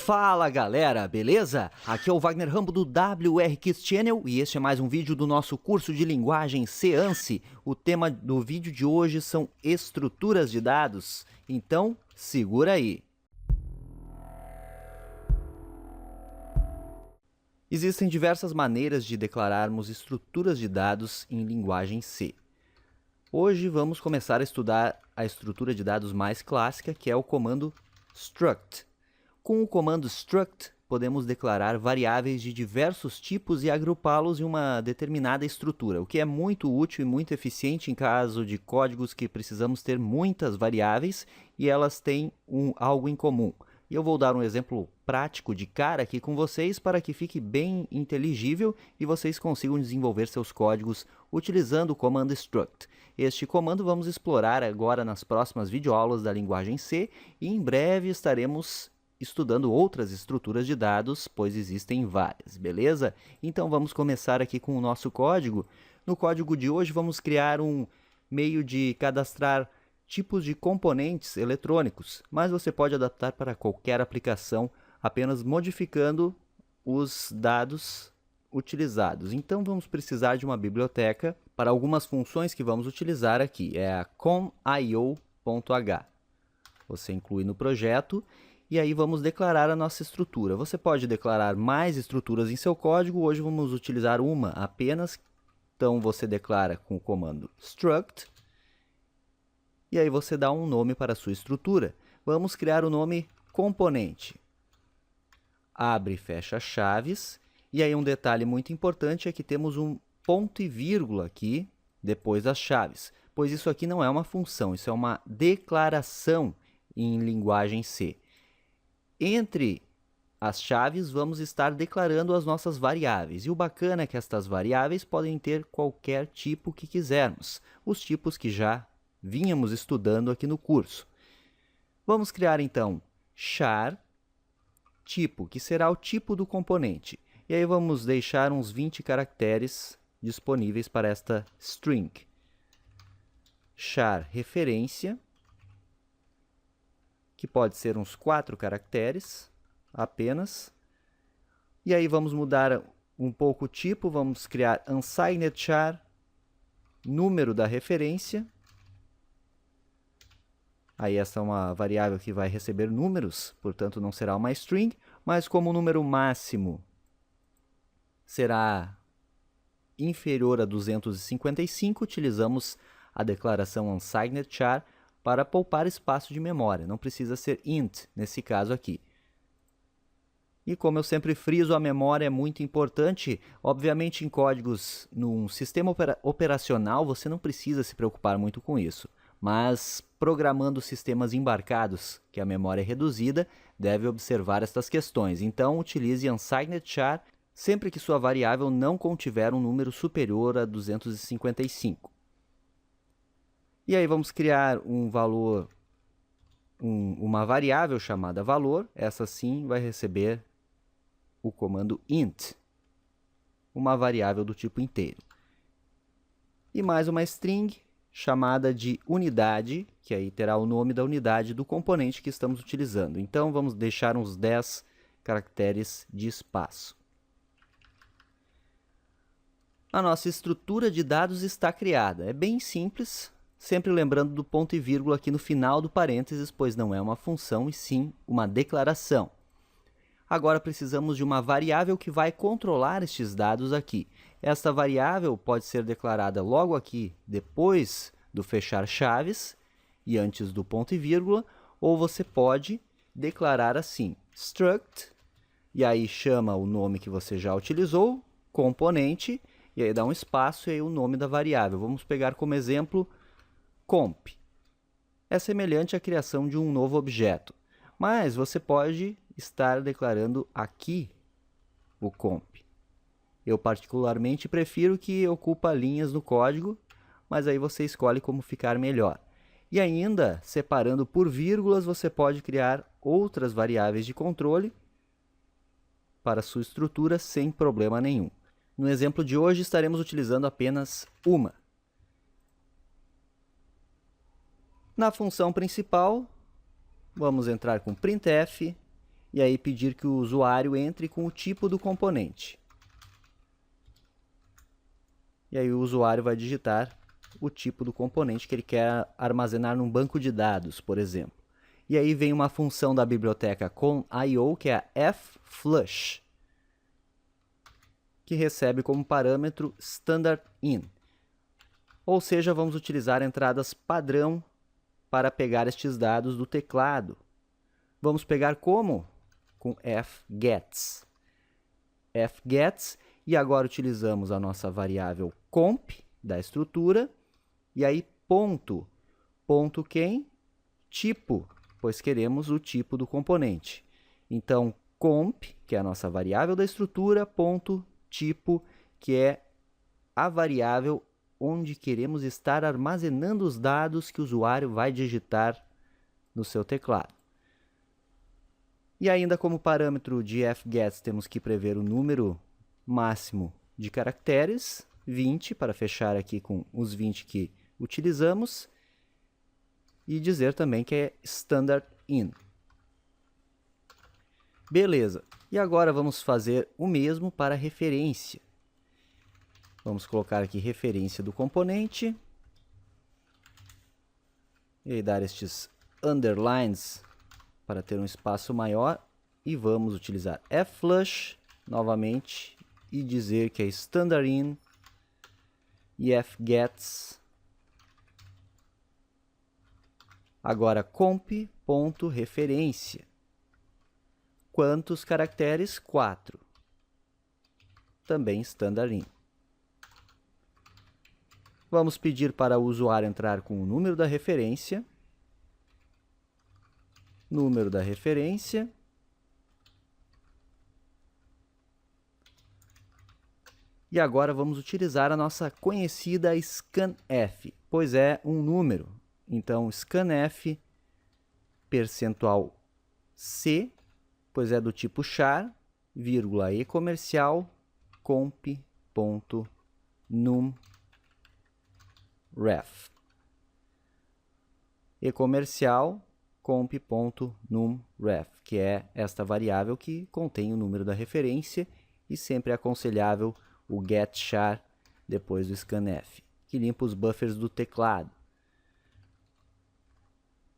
Fala galera, beleza? Aqui é o Wagner Rambo do WR Kids Channel e este é mais um vídeo do nosso curso de linguagem C+ANSI. O tema do vídeo de hoje são estruturas de dados, então segura aí. Existem diversas maneiras de declararmos estruturas de dados em linguagem C. Hoje vamos começar a estudar a estrutura de dados mais clássica, que é o comando struct. Com o comando struct, podemos declarar variáveis de diversos tipos e agrupá-los em uma determinada estrutura, o que é muito útil e muito eficiente em caso de códigos que precisamos ter muitas variáveis e elas têm algo em comum. E eu vou dar um exemplo prático de cara aqui com vocês para que fique bem inteligível e vocês consigam desenvolver seus códigos utilizando o comando struct. Este comando vamos explorar agora nas próximas videoaulas da linguagem C e em breve estaremos estudando outras estruturas de dados, pois existem várias, beleza? Então vamos começar aqui com o nosso código. No código de hoje vamos criar um meio de cadastrar tipos de componentes eletrônicos, mas você pode adaptar para qualquer aplicação, apenas modificando os dados utilizados. Então vamos precisar de uma biblioteca para algumas funções que vamos utilizar aqui, é a com.io.h. Você inclui no projeto. E aí vamos declarar a nossa estrutura. Você pode declarar mais estruturas em seu código, hoje vamos utilizar uma apenas. Então você declara com o comando struct, e aí você dá um nome para a sua estrutura. Vamos criar o nome componente. Abre e fecha chaves, e aí um detalhe muito importante é que temos um ponto e vírgula aqui, depois das chaves, pois isso aqui não é uma função, isso é uma declaração em linguagem C. Entre as chaves, vamos estar declarando as nossas variáveis. E o bacana é que estas variáveis podem ter qualquer tipo que quisermos. Os tipos que já vínhamos estudando aqui no curso. Vamos criar, então, char tipo, que será o tipo do componente. E aí vamos deixar uns 20 caracteres disponíveis para esta string. Char referência, que pode ser uns 4 caracteres apenas. E aí vamos mudar um pouco o tipo, vamos criar unsigned char, número da referência. Aí essa é uma variável que vai receber números, portanto não será uma string, mas como o número máximo será inferior a 255, utilizamos a declaração unsigned char para poupar espaço de memória, não precisa ser int nesse caso aqui. E como eu sempre friso, a memória é muito importante. Obviamente em códigos num sistema operacional você não precisa se preocupar muito com isso, mas programando sistemas embarcados, que a memória é reduzida, deve observar estas questões. Então utilize unsigned char sempre que sua variável não contiver um número superior a 255. E aí vamos criar um valor, uma variável chamada valor. Essa sim vai receber o comando int, uma variável do tipo inteiro. E mais uma string chamada de unidade, que aí terá o nome da unidade do componente que estamos utilizando. Então vamos deixar uns 10 caracteres de espaço. A nossa estrutura de dados está criada. É bem simples. Sempre lembrando do ponto e vírgula aqui no final do parênteses, pois não é uma função e sim uma declaração. Agora precisamos de uma variável que vai controlar estes dados aqui. Esta variável pode ser declarada logo aqui, depois do fechar chaves e antes do ponto e vírgula, ou você pode declarar assim, struct, e aí chama o nome que você já utilizou, componente, e aí dá um espaço e aí o nome da variável. Vamos pegar como exemplo comp. É semelhante à criação de um novo objeto, mas você pode estar declarando aqui o comp. Eu particularmente prefiro que ocupa linhas no código, mas aí você escolhe como ficar melhor. E ainda, separando por vírgulas, você pode criar outras variáveis de controle para sua estrutura sem problema nenhum. No exemplo de hoje estaremos utilizando apenas uma. Na função principal, vamos entrar com printf e aí pedir que o usuário entre com o tipo do componente. E aí o usuário vai digitar o tipo do componente que ele quer armazenar num banco de dados, por exemplo. E aí vem uma função da biblioteca com.io, que é a flush, que recebe como parâmetro standard_in. Ou seja, vamos utilizar entradas padrão para pegar estes dados do teclado. Vamos pegar como? Com fgets. Fgets, e agora utilizamos a nossa variável comp da estrutura, e aí ponto. Ponto quem? Tipo, pois queremos o tipo do componente. Então, comp, que é a nossa variável da estrutura, ponto tipo, que é a variável onde queremos estar armazenando os dados que o usuário vai digitar no seu teclado. E ainda como parâmetro de fgets temos que prever o número máximo de caracteres, 20, para fechar aqui com os 20 que utilizamos, e dizer também que é standard_in. Beleza, e agora vamos fazer o mesmo para referência. Vamos colocar aqui referência do componente, e dar estes underlines para ter um espaço maior, e vamos utilizar flush novamente e dizer que é standard_in e fgets. Agora comp.referência. Quantos caracteres? 4. Também standard_in. Vamos pedir para o usuário entrar com o número da referência. Número da referência. E agora vamos utilizar a nossa conhecida scanf, pois é um número. Então, scanf percentual C, pois é do tipo char, vírgula e comercial, comp.numRef. E comercial, comp.numRef, que é esta variável que contém o número da referência, e sempre é aconselhável o getChar depois do scanf, que limpa os buffers do teclado.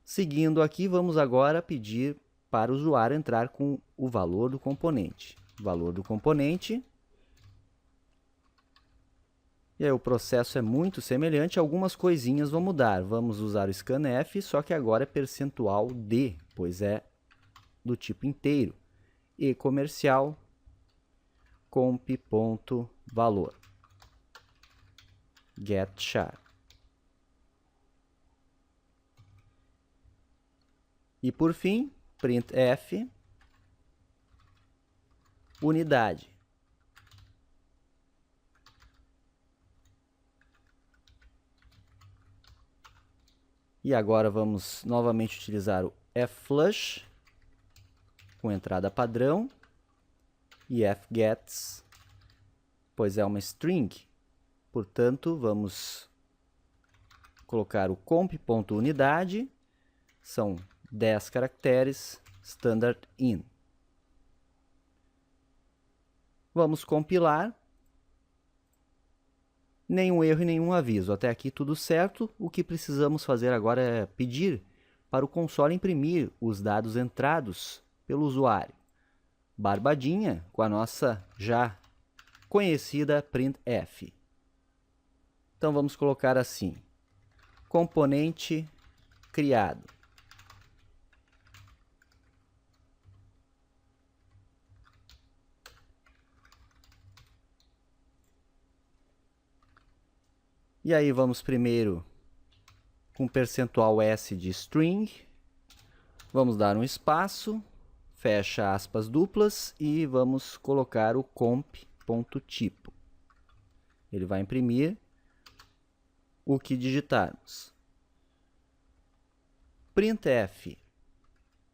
Seguindo aqui, vamos agora pedir para o usuário entrar com o valor do componente. Valor do componente. E aí o processo é muito semelhante, algumas coisinhas vão mudar. Vamos usar o scanf, só que agora é percentual D, pois é do tipo inteiro. E comercial, comp.valor. getChar. E por fim, printf, unidade. E agora vamos novamente utilizar o flush com entrada padrão e fgets, pois é uma string. Portanto, vamos colocar o comp.unidade, são 10 caracteres, standard_in. Vamos compilar. Nenhum erro e nenhum aviso. Até aqui tudo certo. O que precisamos fazer agora é pedir para o console imprimir os dados entrados pelo usuário. Barbadinha com a nossa já conhecida printf. Então vamos colocar assim: componente criado. E aí vamos primeiro com percentual S de string, vamos dar um espaço, fecha aspas duplas e vamos colocar o comp.tipo. Ele vai imprimir o que digitarmos. Printf.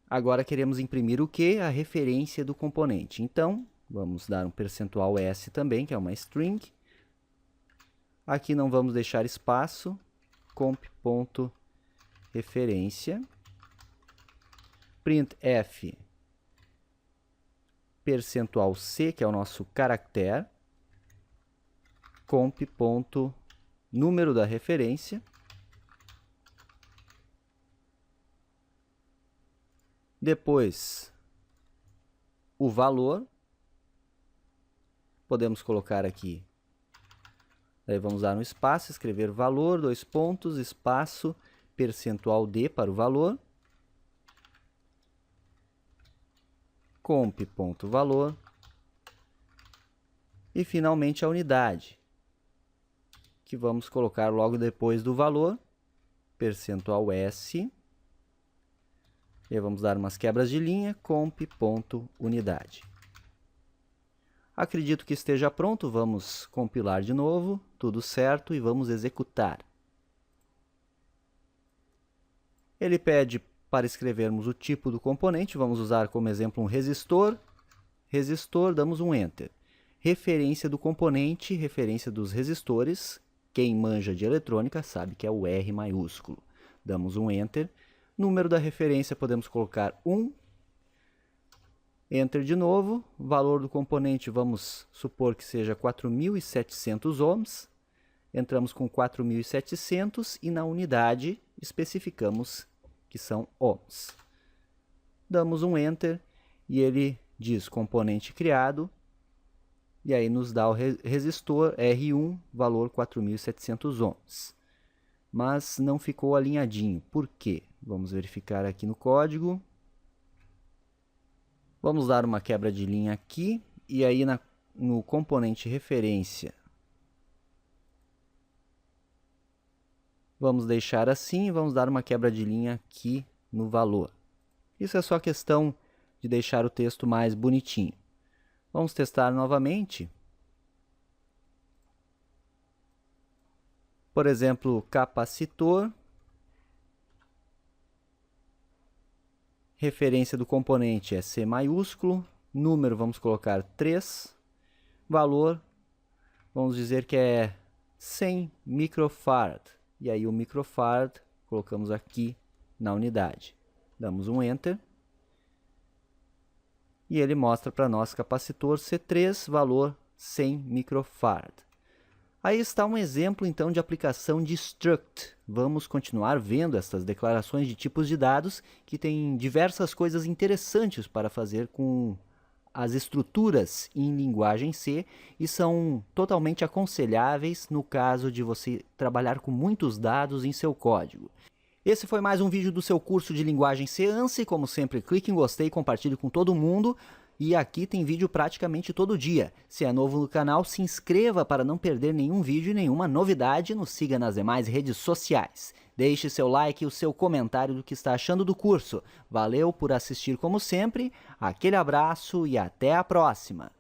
Agora queremos imprimir o que? A referência do componente. Então, vamos dar um percentual S também, que é uma string. Aqui não vamos deixar espaço, comp.referência. Printf percentual C, que é o nosso caractere, comp.número da referência, depois o valor, podemos colocar aqui, daí vamos dar um espaço, escrever valor, dois pontos, espaço, percentual D para o valor, comp.valor e finalmente a unidade, que vamos colocar logo depois do valor, percentual S, e aí vamos dar umas quebras de linha, comp.unidade. Acredito que esteja pronto, vamos compilar de novo, tudo certo, e vamos executar. Ele pede para escrevermos o tipo do componente, vamos usar como exemplo um resistor. Resistor, damos um Enter. Referência do componente, referência dos resistores. Quem manja de eletrônica sabe que é o R maiúsculo. Damos um Enter. Número da referência podemos colocar 1. Enter de novo. Valor do componente vamos supor que seja 4.700 ohms. Entramos com 4.700 e na unidade especificamos que são ohms. Damos um Enter e ele diz componente criado. E aí nos dá o resistor R1, valor 4.700 ohms. Mas não ficou alinhadinho. Por quê? Vamos verificar aqui no código. Vamos dar uma quebra de linha aqui. E aí no componente referência, vamos deixar assim, vamos dar uma quebra de linha aqui no valor. Isso é só questão de deixar o texto mais bonitinho. Vamos testar novamente. Por exemplo, capacitor. Referência do componente é C maiúsculo. Número vamos colocar 3. Valor, vamos dizer que é 100 microfarad. E aí o microfarad colocamos aqui na unidade. Damos um Enter. E ele mostra para nós capacitor C3, valor 100 microfarad. Aí está um exemplo então de aplicação de struct. Vamos continuar vendo estas declarações de tipos de dados que têm diversas coisas interessantes para fazer com as estruturas em linguagem C e são totalmente aconselháveis no caso de você trabalhar com muitos dados em seu código. Esse foi mais um vídeo do seu curso de linguagem C ANSI. Como sempre, clique em gostei e compartilhe com todo mundo. E aqui tem vídeo praticamente todo dia. Se é novo no canal, se inscreva para não perder nenhum vídeo e nenhuma novidade. Nos siga nas demais redes sociais. Deixe seu like e o seu comentário do que está achando do curso. Valeu por assistir como sempre, aquele abraço e até a próxima!